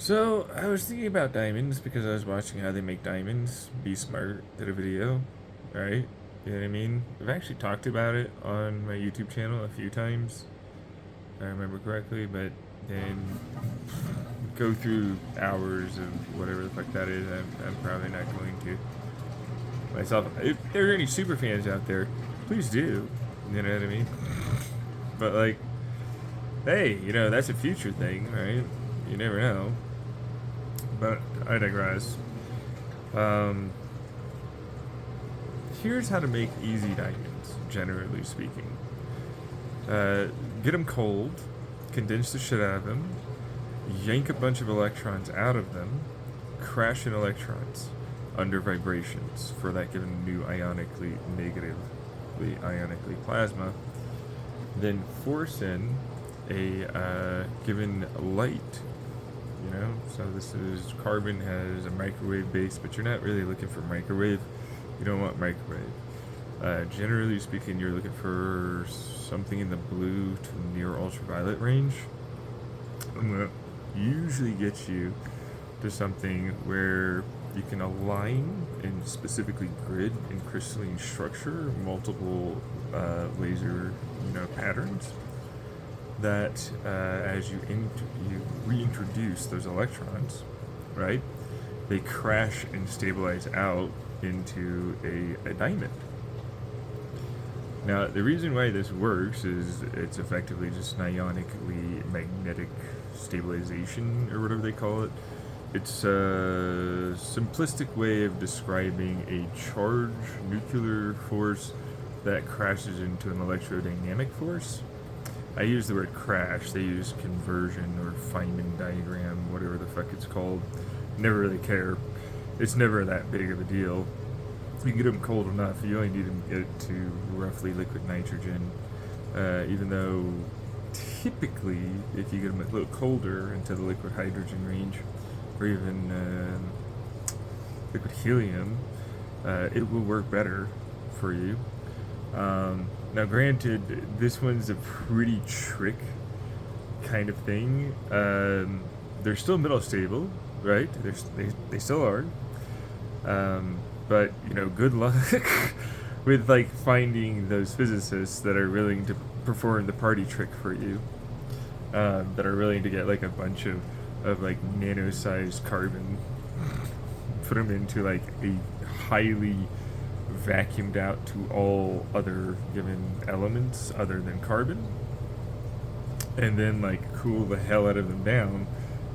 So I was thinking about diamonds because I was watching how they make diamonds. Be Smart did a video, right? You know what I mean? I've actually talked about it on my YouTube channel a few times, if I remember correctly, but then go through hours of whatever the fuck that is. I'm probably not going to myself. If there are any super fans out there, please do. You know what I mean? But like, hey, that's a future thing, right? You never know. But I digress. Um, Here's how to make easy diamonds, generally speaking. Uh, get them cold, condense the shit out of them, yank a bunch of electrons out of them, crash in electrons under vibrations for that given new ionically negatively ionically plasma, then force in a given light. So this is carbon has a microwave base, but you're not really looking for microwave. You don't want microwave. Generally speaking, you're looking for something in the blue to near ultraviolet range. I'm gonna usually get you to something where you can align and specifically grid and crystalline structure multiple laser, patterns that as you reintroduce those electrons, right? They crash and stabilize out into a diamond. Now, the reason why this works is it's effectively just an ionically magnetic stabilization, or whatever they call it. It's a simplistic way of describing a charged nuclear force that crashes into an electrodynamic force. I use the word crash. They use conversion or Feynman diagram, whatever the fuck it's called. Never really care. It's never that big of a deal. If you can get them cold enough, you only need to get it to roughly liquid nitrogen. Even though typically, if you get them a little colder into the liquid hydrogen range, or even liquid helium, it will work better for you. Now, granted, this one's a pretty trick kind of thing. They're still metastable, right? They still are. But good luck with like finding those physicists that are willing to perform the party trick for you. That are willing to get like a bunch of like nano-sized carbon, put them into like a highly vacuumed out to all other given elements other than carbon, and then like cool the hell out of them down,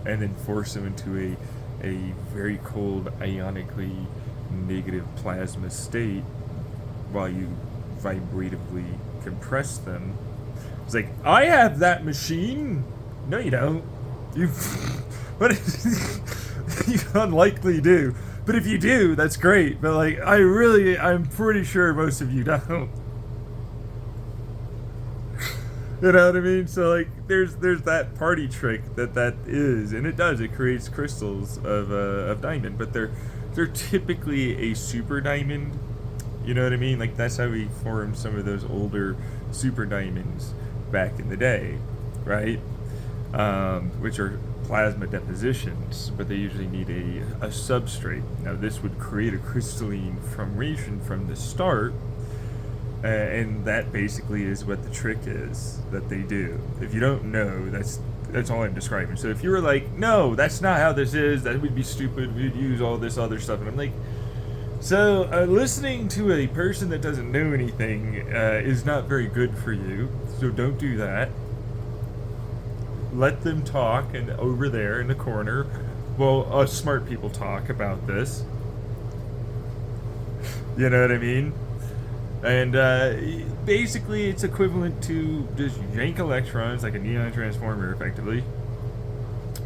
and then force them into a very cold ionically negative plasma state while you vibratively compress them. It's like, I have that machine. No, you don't. You, but you unlikely do. But if you do, that's great. But like, I'm pretty sure most of you don't. You know what I mean? So like, there's that party trick that is, and it does. It creates crystals of diamond, but they're typically a super diamond. You know what I mean? Like that's how we formed some of those older super diamonds back in the day, right? Which are plasma depositions, but they usually need a substrate. Now, this would create a crystalline formation from the start, and that basically is what the trick is that they do. If you don't know, that's all I'm describing. So if you were like, no, that's not how this is, that would be stupid, we'd use all this other stuff, and I'm like, so listening to a person that doesn't know anything is not very good for you, so don't do that. Let them talk, and over there in the corner, well, us smart people talk about this. You know what I mean? And basically, it's equivalent to just yank electrons like a neon transformer, effectively,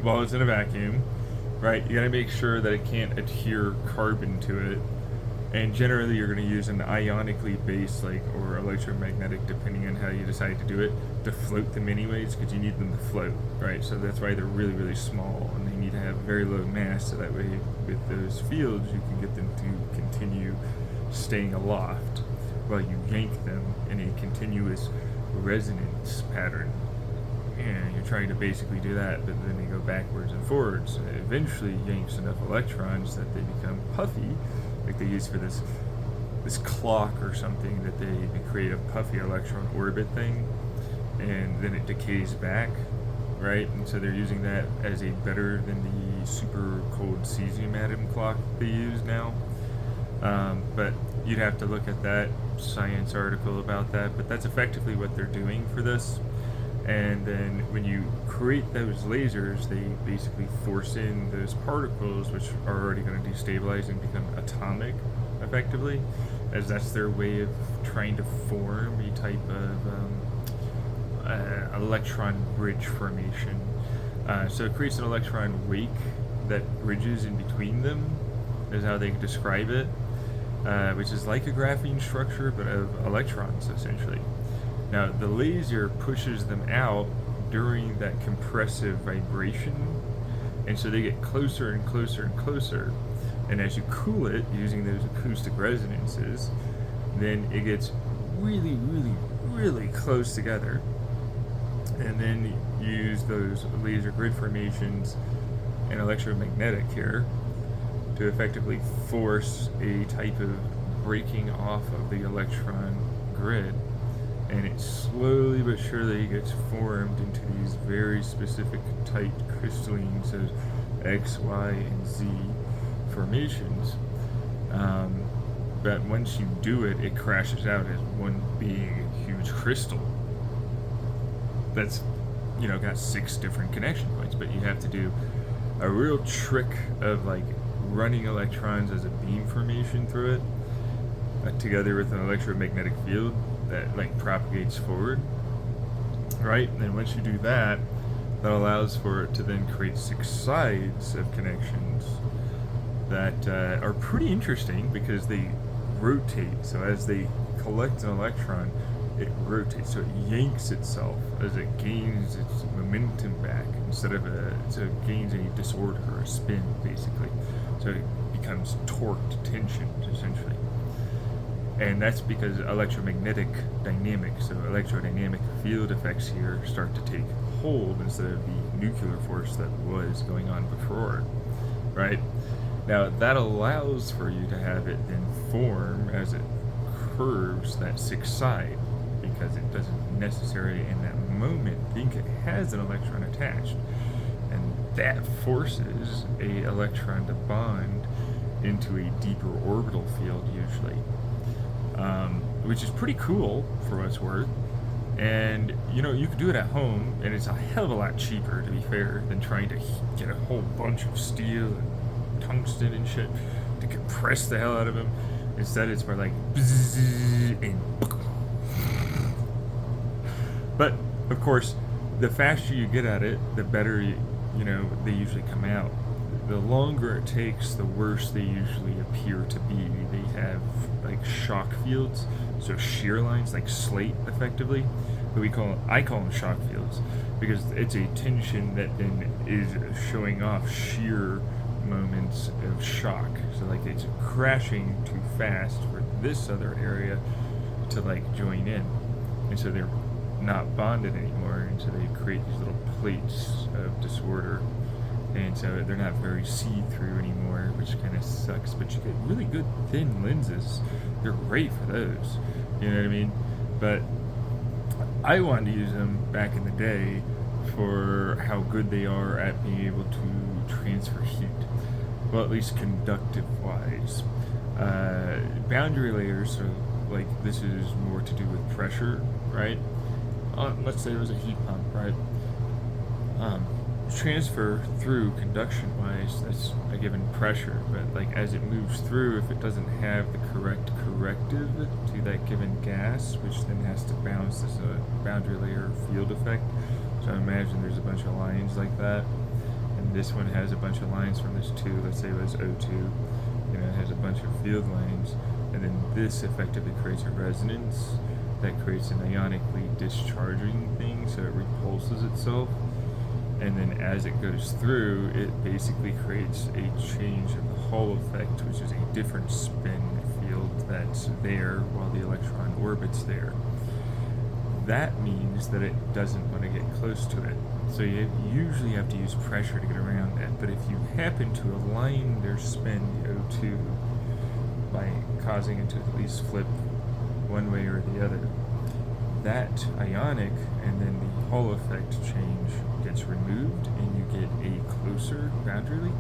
while it's in a vacuum, right? You gotta make sure that it can't adhere carbon to it. And generally, you're going to use an ionically based, like, or electromagnetic, depending on how you decide to do it, to float them anyways, because you need them to float, right? So that's why they're really, really small, and they need to have very low mass, so that way, with those fields, you can get them to continue staying aloft while you yank them in a continuous resonance pattern. you're trying to basically do that, but then they go backwards and forwards. And it eventually yanks enough electrons that they become puffy, like they use for this clock or something, that they create a puffy electron orbit thing, and then it decays back, right? And so they're using that as a better than the super cold cesium atom clock they use now. But you'd have to look at that science article about that, but that's effectively what they're doing for this. And then when you create those lasers, they basically force in those particles, which are already going to destabilize and become atomic, effectively, as that's their way of trying to form a type of electron bridge formation. So it creates an electron wake that bridges in between them, is how they describe it, which is like a graphene structure, but of electrons, essentially. Now, the laser pushes them out during that compressive vibration, and so they get closer and closer and closer. And as you cool it using those acoustic resonances, then it gets really, really, really close together. And then you use those laser grid formations and electromagnetic here to effectively force a type of breaking off of the electron grid. And it slowly but surely gets formed into these very specific tight crystallines of X, Y, and Z formations. But once you do it, it crashes out as one big, huge crystal that's, got 6 different connection points. But you have to do a real trick of like running electrons as a beam formation through it, together with an electromagnetic field that like propagates forward, right? And then once you do that, that allows for it to then create 6 sides of connections that are pretty interesting because they rotate. So as they collect an electron, it rotates, so it yanks itself as it gains its momentum back instead of so it gains a disorder or a spin, basically. So it becomes torqued tensions, essentially. And that's because electromagnetic dynamics, so electrodynamic field effects here, start to take hold instead of the nuclear force that was going on before, right? Now, that allows for you to have it then form as it curves that 6th side, because it doesn't necessarily in that moment think it has an electron attached. And that forces a electron to bond into a deeper orbital field, usually. Which is pretty cool for what it's worth. And, you could do it at home, and it's a hell of a lot cheaper, to be fair, than trying to get a whole bunch of steel and tungsten and shit to compress the hell out of them. Instead, it's more like bzzz and but, of course, the faster you get at it, the better, they usually come out. The longer it takes, the worse they usually appear to be. They have like shock fields, so shear lines, like slate, effectively. But I call them shock fields because it's a tension that then is showing off shear moments of shock. So like it's crashing too fast for this other area to like join in, and so they're not bonded anymore, and so they create these little plates of disorder. And so they're not very see-through anymore, which kind of sucks. But you get really good thin lenses. They're great for those. You know what I mean? But I wanted to use them back in the day for how good they are at being able to transfer heat. Well, at least conductive-wise. Boundary layers, so like this is more to do with pressure, right? Let's say it was a heat pump, right? Transfer through conduction-wise, that's a given pressure, but like as it moves through, if it doesn't have the correct corrective to that given gas, which then has to bounce this boundary layer field effect. So imagine there's a bunch of lines like that, and this one has a bunch of lines from this 2, let's say it was O2, it has a bunch of field lines, and then this effectively creates a resonance that creates an ionically discharging thing, so it repulses itself. And then as it goes through, it basically creates a change of the Hall effect, which is a different spin field that's there while the electron orbits there. that means that it doesn't want to get close to it. So you usually have to use pressure to get around that. But if you happen to align their spin, the O2, by causing it to at least flip one way or the other, that ionic and then the Hall effect change gets removed, and you get a closer boundary,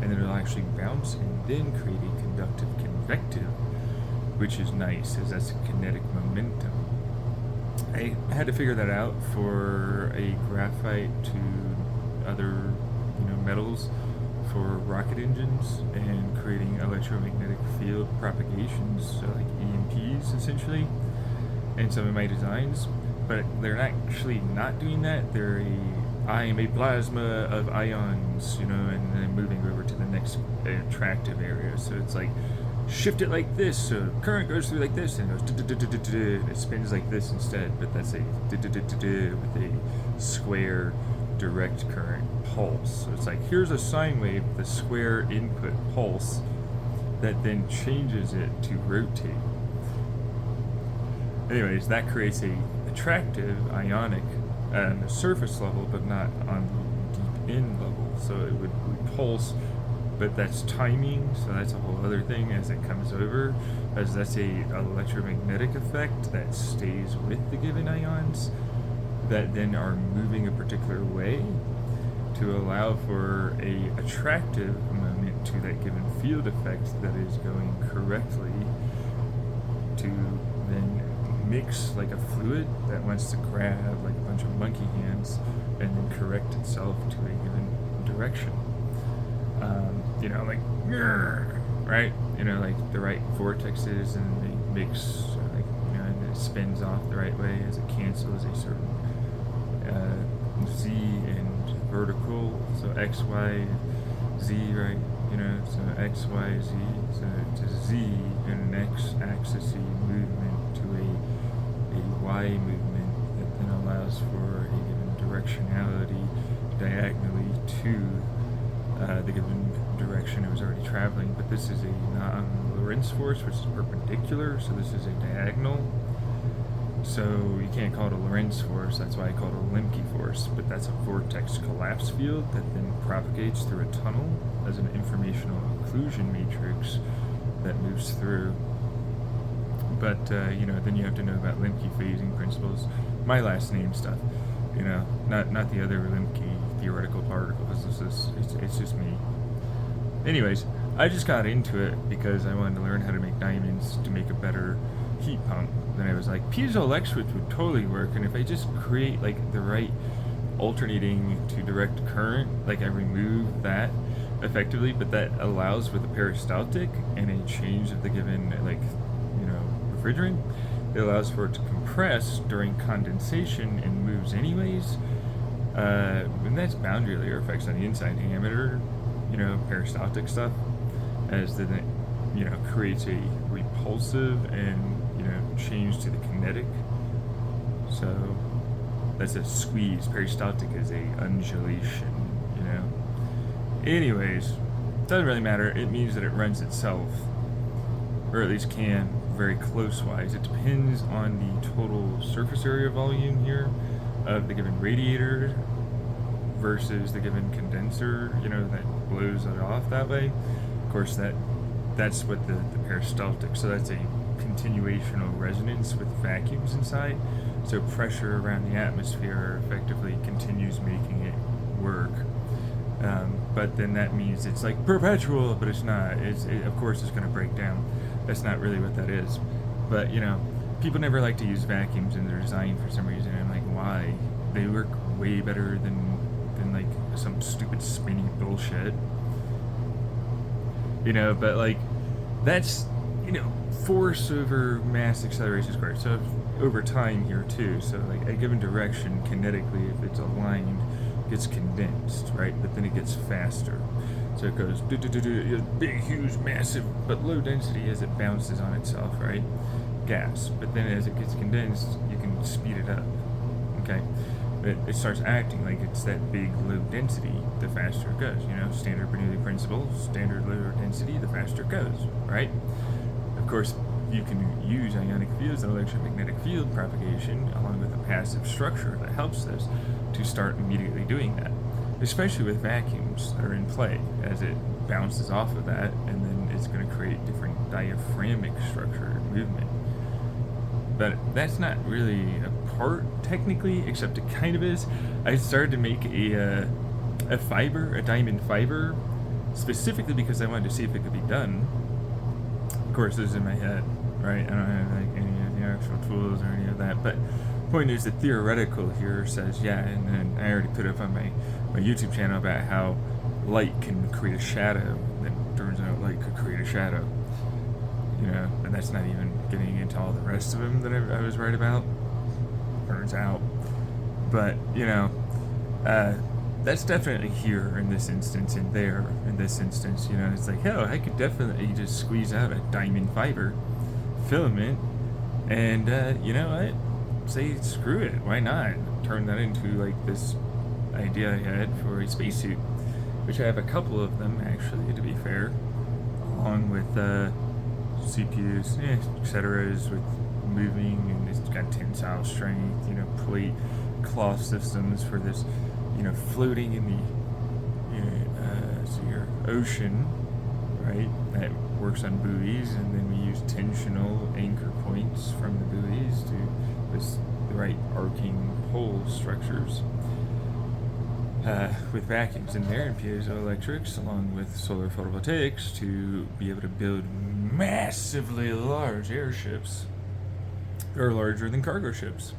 and then it'll actually bounce and then create a conductive convective, which is nice, as that's a kinetic momentum. I had to figure that out for a graphite to other, metals for rocket engines and creating electromagnetic field propagations, so like EMPs essentially, and some of my designs. But they're actually not doing that. I am a plasma of ions, and then moving over to the next attractive area. So it's like, shift it like this, so current goes through like this, and it goes, and it spins like this instead, but that's a with a square direct current pulse. So it's like, here's a sine wave with a square input pulse that then changes it to rotate. Anyways, that creates a attractive ionic on the surface level, but not on the deep end level. So it would pulse, but that's timing, so that's a whole other thing as it comes over, as that's a electromagnetic effect that stays with the given ions that then are moving a particular way to allow for a attractive moment to that given field effect that is going correctly to then mix like a fluid that wants to grab like a bunch of monkey hands and then correct itself to a given direction. Like, right? Like the right vortexes, and they mix, and it spins off the right way as it cancels a certain Z and vertical, so X, Y, Z, right? So X, Y, Z, so to Z and an X axis movement to a Y movement that then allows for a given directionality diagonally to the given direction it was already traveling. But this is a non-Lorentz force, which is perpendicular, so this is a diagonal. So you can't call it a Lorentz force, that's why I call it a Lemke force, but that's a vortex collapse field that then propagates through a tunnel as an informational occlusion matrix that moves through. But, then you have to know about Lemke phasing principles, my last name stuff, not the other Lemke theoretical particles. It's just me. Anyways, I just got into it because I wanted to learn how to make diamonds to make a better heat pump. Then I was like, piezoelectric would totally work, and if I just create like the right alternating to direct current, like I remove that effectively, but that allows with a peristaltic and a change of the given refrigerant, it allows for it to compress during condensation and moves anyways. And that's boundary layer effects on the inside diameter, peristaltic stuff, as then it creates a repulsive and change to the kinetic. So that's a squeeze. Peristaltic is a undulation. Anyways, doesn't really matter. It means that it runs itself, or at least can, very close-wise. It depends on the total surface area volume here of the given radiator versus the given condenser, that blows it off that way. Of course, that's what the peristaltic, so that's a continuational resonance with vacuums inside. So pressure around the atmosphere effectively continues making it work. But then that means it's like perpetual, but it's not. Of course it's going to break down. That's not really what that is. But, people never like to use vacuums in their design for some reason. I'm like, why? They work way better than like some stupid spinny bullshit. But like, that's, force over mass acceleration squared. So over time here too. So like a given direction kinetically, if it's aligned, gets condensed, right? But then it gets faster. So it goes big, huge, massive, but low density as it bounces on itself, right? Gas. But then as it gets condensed, you can speed it up. Okay? But it starts acting like it's that big low density, the faster it goes. Standard Bernoulli principle, standard low density, the faster it goes, right? Of course, you can use ionic fields and electromagnetic field propagation along with a passive structure that helps this to start immediately doing that, especially with vacuums that are in play, as it bounces off of that, and then it's going to create different diaphragmic structure and movement. But that's not really a part technically, except it kind of is. I started to make a diamond fiber, specifically because I wanted to see if it could be done. Of course, this is in my head, right? I don't have like any of the actual tools or any of that. But point is, the theoretical here says, yeah, and then I already put up on my YouTube channel about how light can create a shadow. Then turns out light could create a shadow. And that's not even getting into all the rest of them that I was right about. Turns out. But, that's definitely here in this instance and there in this instance. It's like, hell, I could definitely just squeeze out a diamond fiber filament and, what? Say, screw it. Why not? Turn that into, like, this idea I had for a spacesuit, which I have a couple of them, actually, to be fair, along with, CPUs, etc. with moving, and it's got tensile strength, plate cloth systems for this, floating in the your ocean, right? That works on buoys, and then we use tensional anchor points from the buoys to the right arcing pole structures. With vacuums in there and piezoelectrics, along with solar photovoltaics, to be able to build massively large airships, or larger than cargo ships.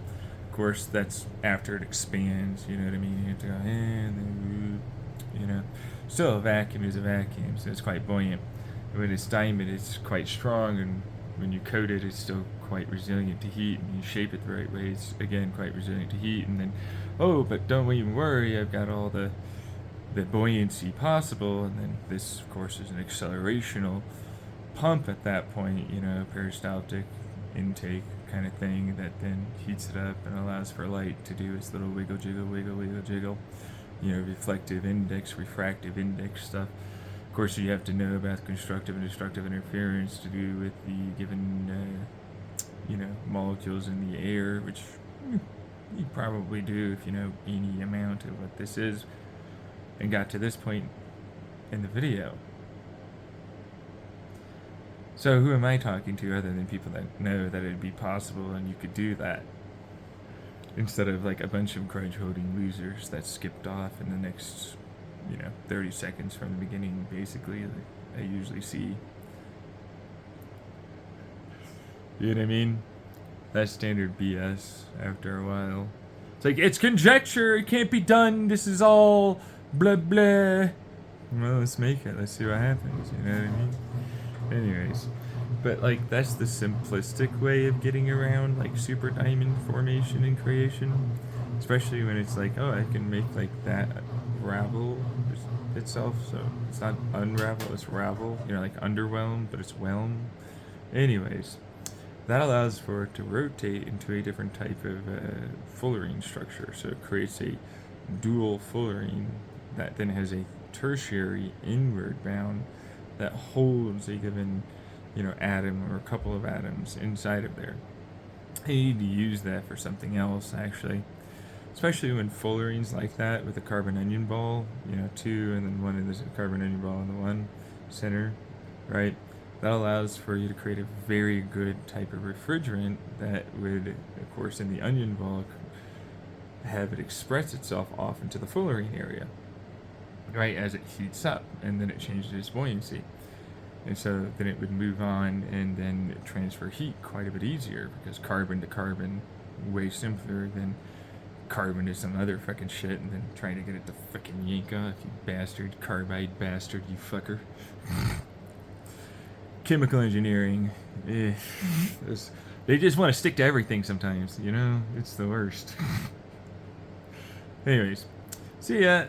Of course, that's after it expands, you know what I mean? You have to go, and then, Still, a vacuum is a vacuum, so it's quite buoyant. And when it's diamond, it's quite strong, and when you coat it, it's still quite resilient to heat, and you shape it the right way, it's, again, quite resilient to heat, and then, but don't even worry, I've got all the buoyancy possible, and then this, of course, is an accelerational pump at that point, peristaltic intake kind of thing that then heats it up and allows for light to do its little wiggle, jiggle, wiggle, wiggle, jiggle, reflective index, refractive index stuff. Of course, you have to know about constructive and destructive interference to do with the given, molecules in the air, which you probably do if you know any amount of what this is and got to this point in the video. So who am I talking to other than people that know that it'd be possible and you could do that? Instead of like a bunch of grudge-holding losers that skipped off in the next, 30 seconds from the beginning, basically, like I usually see. You know what I mean? That's standard BS after a while. It's like, it's conjecture, it can't be done, this is all blah blah. Well, let's make it, let's see what happens, you know what I mean? Anyways, but like that's the simplistic way of getting around like super diamond formation and creation, especially when it's like, I can make like that ravel itself, so it's not unravel, it's ravel, like underwhelm, but it's whelm. Anyways, that allows for it to rotate into a different type of fullerene structure, so it creates a dual fullerene that then has a tertiary inward bound that holds a given, atom or a couple of atoms inside of there. You need to use that for something else, actually. Especially when fullerenes like that with a carbon onion ball, two, and then one in this carbon onion ball in the one center, right? That allows for you to create a very good type of refrigerant that would, of course, in the onion ball, have it express itself off into the fullerene area, right, as it heats up, and then it changes its buoyancy. And so then it would move on and then transfer heat quite a bit easier, because carbon to carbon, way simpler than carbon to some other fucking shit and then trying to get it to fucking yank off, you bastard, carbide bastard, you fucker. Chemical engineering, they just want to stick to everything sometimes, it's the worst. Anyways, see ya.